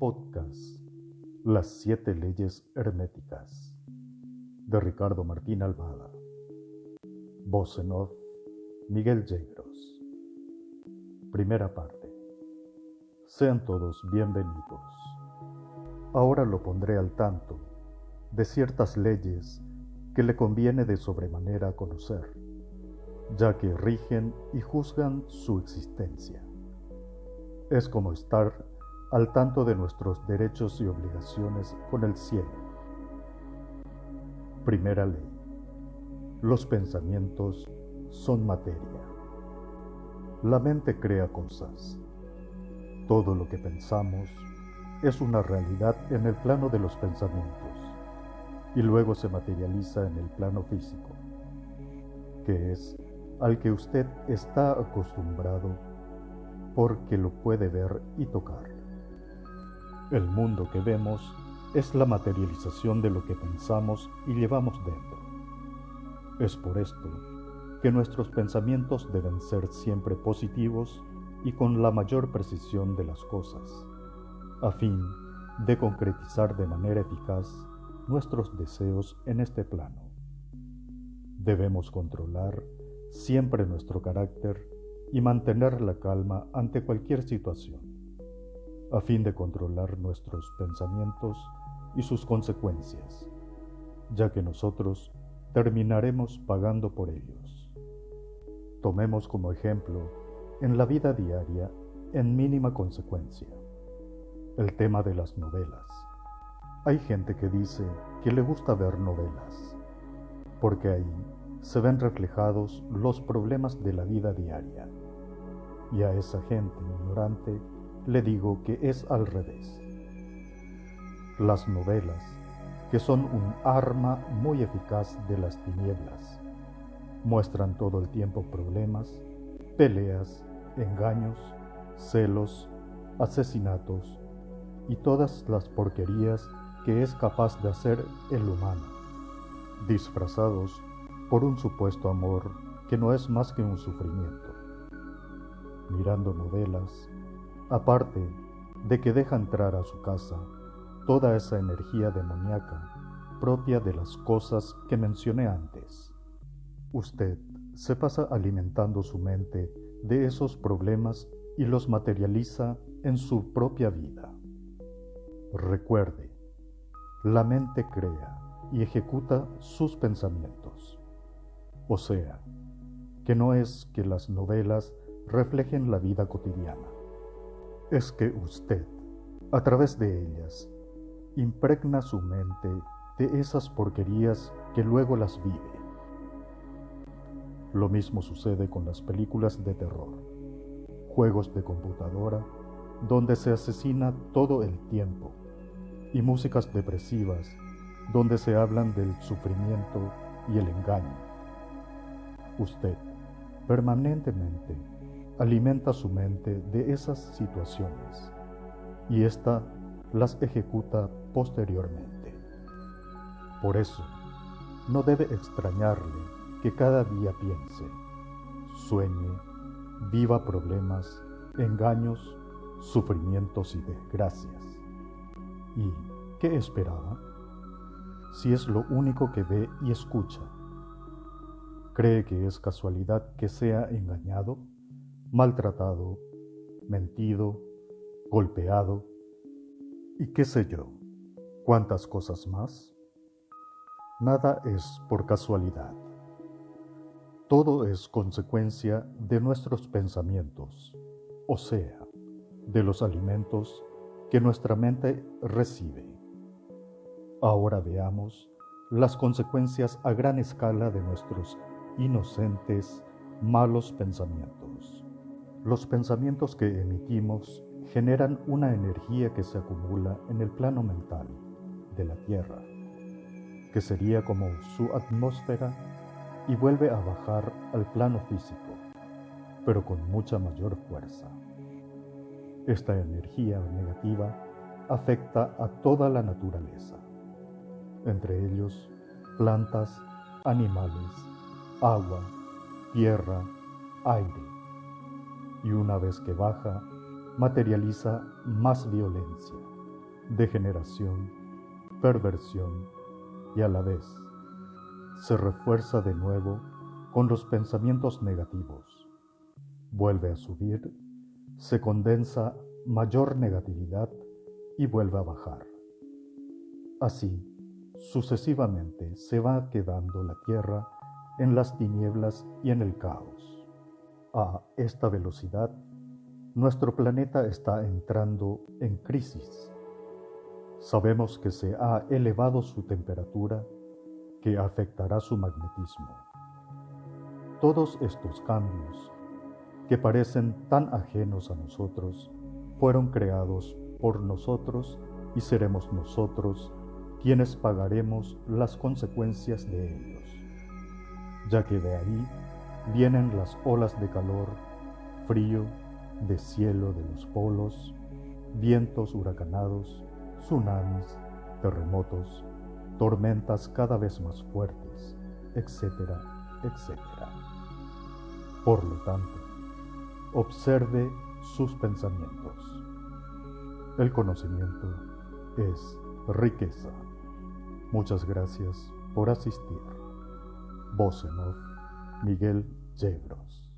Podcast Las 7 leyes herméticas de Ricardo Martín Almada. Voz en off, Miguel Yegros. Primera parte. Sean todos bienvenidos. Ahora lo pondré al tanto de ciertas leyes que le conviene de sobremanera conocer, ya que rigen y juzgan su existencia. Es como estar al tanto de nuestros derechos y obligaciones con el cielo. Primera ley. Los pensamientos son materia. La mente crea cosas. Todo lo que pensamos es una realidad en el plano de los pensamientos y luego se materializa en el plano físico, que es al que usted está acostumbrado porque lo puede ver y tocar. El mundo que vemos es la materialización de lo que pensamos y llevamos dentro. Es por esto que nuestros pensamientos deben ser siempre positivos y con la mayor precisión de las cosas, a fin de concretizar de manera eficaz nuestros deseos en este plano. Debemos controlar siempre nuestro carácter y mantener la calma ante cualquier situación, a fin de controlar nuestros pensamientos y sus consecuencias, ya que nosotros terminaremos pagando por ellos. Tomemos como ejemplo, en la vida diaria, en mínima consecuencia, el tema de las novelas. Hay gente que dice que le gusta ver novelas, porque ahí se ven reflejados los problemas de la vida diaria. Y a esa gente ignorante le digo que es al revés. Las novelas, que son un arma muy eficaz de las tinieblas, muestran todo el tiempo problemas, peleas, engaños, celos, asesinatos y todas las porquerías que es capaz de hacer el humano, disfrazados por un supuesto amor que no es más que un sufrimiento. Mirando novelas, aparte de que deja entrar a su casa toda esa energía demoníaca propia de las cosas que mencioné antes, usted se pasa alimentando su mente de esos problemas y los materializa en su propia vida. Recuerde, la mente crea y ejecuta sus pensamientos. O sea, que no es que las novelas reflejen la vida cotidiana, es que usted, a través de ellas, impregna su mente de esas porquerías que luego las vive. Lo mismo sucede con las películas de terror, juegos de computadora, donde se asesina todo el tiempo, y músicas depresivas, donde se hablan del sufrimiento y el engaño. Usted, permanentemente, alimenta su mente de esas situaciones y ésta las ejecuta posteriormente. Por eso, no debe extrañarle que cada día piense, sueñe, viva problemas, engaños, sufrimientos y desgracias. ¿Y qué esperaba? Si es lo único que ve y escucha. ¿Cree que es casualidad que sea engañado, maltratado, mentido, golpeado y qué sé yo, cuántas cosas más? Nada es por casualidad. Todo es consecuencia de nuestros pensamientos, o sea, de los alimentos que nuestra mente recibe. Ahora veamos las consecuencias a gran escala de nuestros inocentes, malos pensamientos. Los pensamientos que emitimos generan una energía que se acumula en el plano mental de la Tierra, que sería como su atmósfera, y vuelve a bajar al plano físico, pero con mucha mayor fuerza. Esta energía negativa afecta a toda la naturaleza, entre ellos plantas, animales, agua, tierra, aire, y una vez que baja, materializa más violencia, degeneración, perversión y a la vez se refuerza de nuevo con los pensamientos negativos. Vuelve a subir, se condensa mayor negatividad y vuelve a bajar. Así, sucesivamente se va quedando la Tierra en las tinieblas y en el caos. A esta velocidad, nuestro planeta está entrando en crisis. Sabemos que se ha elevado su temperatura, que afectará su magnetismo. Todos estos cambios, que parecen tan ajenos a nosotros, fueron creados por nosotros y seremos nosotros quienes pagaremos las consecuencias de ellos, ya que de ahí vienen las olas de calor, frío, deshielo de los polos, vientos huracanados, tsunamis, terremotos, tormentas cada vez más fuertes, etcétera, etcétera. Por lo tanto, observe sus pensamientos. El conocimiento es riqueza. Muchas gracias por asistir. Voz en off, Miguel Yebros.